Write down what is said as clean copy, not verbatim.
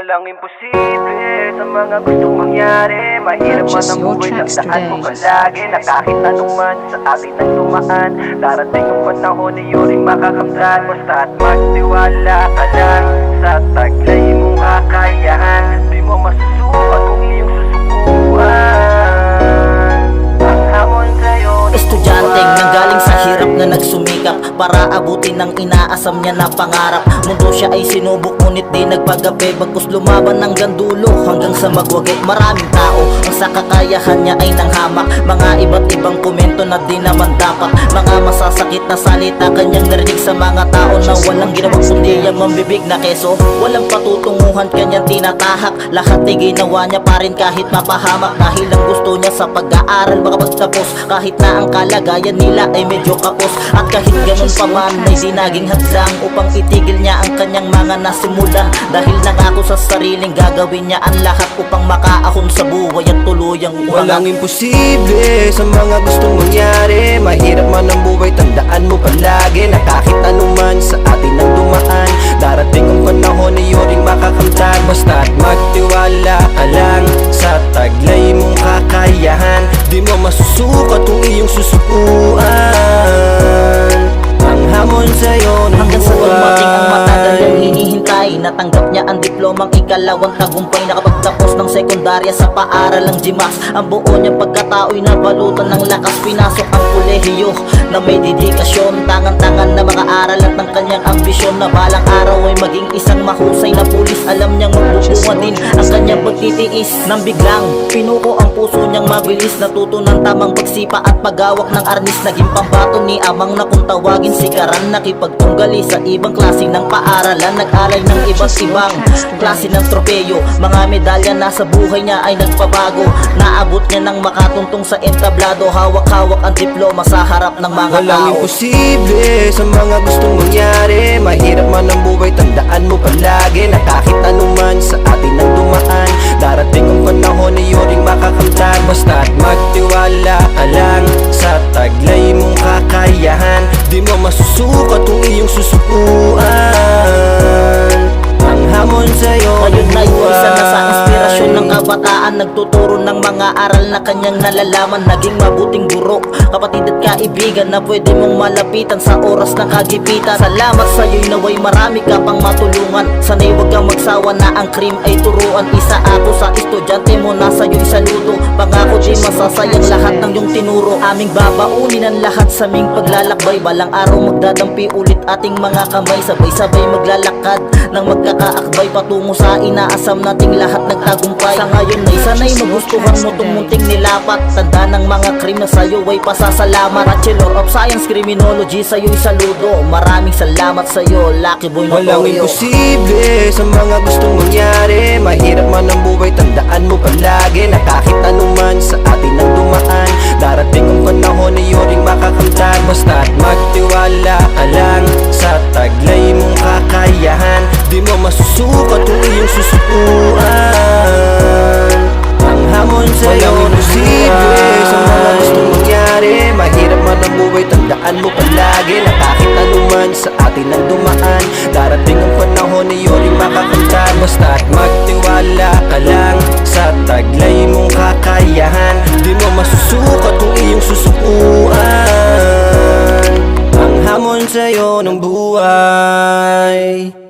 Walang imposible sa mga gustong mangyari. Mahirap man ang buhay, tandaan mo palagi na kahit anong man sa atin ang dumaan, darating ang panahon na yun rin makakamtan. Basta't magtiwala ka lang sa taglay mong kakayahan. Di mo masusukat kung iyong susukuan ang hamon sa'yo. Estudyanteng nanggaling sa hirap na nagsumikap para abutin ang inaasam niya na pangarap. Mundo siya ay sinubok ngunit di nagpagabi, bagkus lumaban hanggang dulo hanggang sa magwagi. Maraming tao ang sa kakayahan niya ay nanghamak, mga iba't ibang komento na di naman dapat, mga masasakit na salita kanyang narinig sa mga tao na walang ginawang kundi ang mambibig na keso. Walang patutunguhan kanyang tinatahak, lahat ay ginawa niya pa rin kahit mapahamak. Dahil ang gusto niya sa pag-aaral makapagtapos, kahit na ang kalagayan nila ay medyo kapos. At kahit ganun pa man may sinaging hadlang upang itigil niya ang kanyang mga nasimulan. Dahil nangako sa sariling gagawin niya ang lahat upang makaahon sa buhay at tuluyang umangat. Walang imposible sa mga gustong mangyari. Mahirap man ang buhay, tandaan mo palagi na kahit anuman sa atin ang dumaan, darating ang panahon na yun ring makakamtan. Basta't magtiwala ka lang sa taglay mong kakayahan. Di mo masusukat kung iyong susukuan ang hamon sa'yo ng hanggang sa dumating ang matagal buhay. niyang hinihintay, natanggap niya ang diplomang ikalawang tagumpay. Nakapagtapos ng sekundarya sa paaralang GMAS, ang buo niyang pagkatao'y nabalutan ng lakas. Pinasok ang kolehiyo na may dedikasyon, tangan-tangan na makaaral at ng kanyang ambisyon na balang araw ay maging isang mahusay na pulis. Alam niyang magbubunga din ang kanyang pagtitiis, nang biglang pinuko ang puso niyang mabilis. Natuto ng tamang pagsipa at paghawak ng arnis, naging pambato ni amang na kung tawagin sikaran. Nakipagtunggali sa ibang klase ng paaralan, nag-alay ng iba't ibang klase ng tropeyo, mga medalya na sa buhay niya ay nagpabago. Naabot niya ng makatuntong sa entablado, hawak-hawak ang diploma sa harap ng mga Walang tao. imposible sa mga gustong mangyari. Mahirap man ang buhay, tandaan mo palagi na kahit anuman sa atin ang dumaan, darating ang panahon na yun ring makakamtan. Basta't magtiwala ka lang sa taglay mong kakayahan. Di mo masusukat kung iyong susukuan ang hamon sa'yo ng Ngayon ay isa na sa inspirasyon ng buhay. kabataan, nagtuturo ng mga aral na kanyang nalalaman. Naging mabuting guro, kapatid at kaibigan na pwede mong malapitan sa oras ng kagipitan. Salamat sa'yo'y naway marami ka pang matulungan. Sana'y huwag kang magsawa na ang krim ay turuan. Isa ako sa estudyante mo na sa'yo'y saludo. Pangako di masasayang lahat ng iyong tinuro. Aming babaunin ang lahat sa aming paglalakbay. Balang araw magdadampi ulit ating mga kamay. Sabay-sabay maglalakad ng magkakaakbay patungo sa inaasam nating lahat nagtagumpay. Sa ngayon ay sana'y magustuhan mo itong munting nilapat. Tanda ng mga krim na sa'yo ay pasasalamat. Bachelor of Science Criminology, sa'yo'y saludo. Maraming salamat sa'yo, Lucky Boy Walang Notorio. imposible sa mga gustong mangyari. Mahirap man ang buhay, tandaan mo palagi na kahit anuman sa atin ang dumaan, darating ang panahon na yun ring makakamtan. Basta't magtiwala ka lang sa taglay mong kakayahan. Di mo masusukat kung iyong susukuan ang hamon sa'yo ng buhay. Sa mga gustong mangyari, mahirap man ang buhay, tandaan mo palagi na kahit anuman sa atin ang dumaan, darating ang panahon na yun ring makakamtan. Basta't magtiwala ka lang sa taglay mong kakayahan. Di mo masusukat kung iyong susukuan ang hamon sa'yo ng buhay.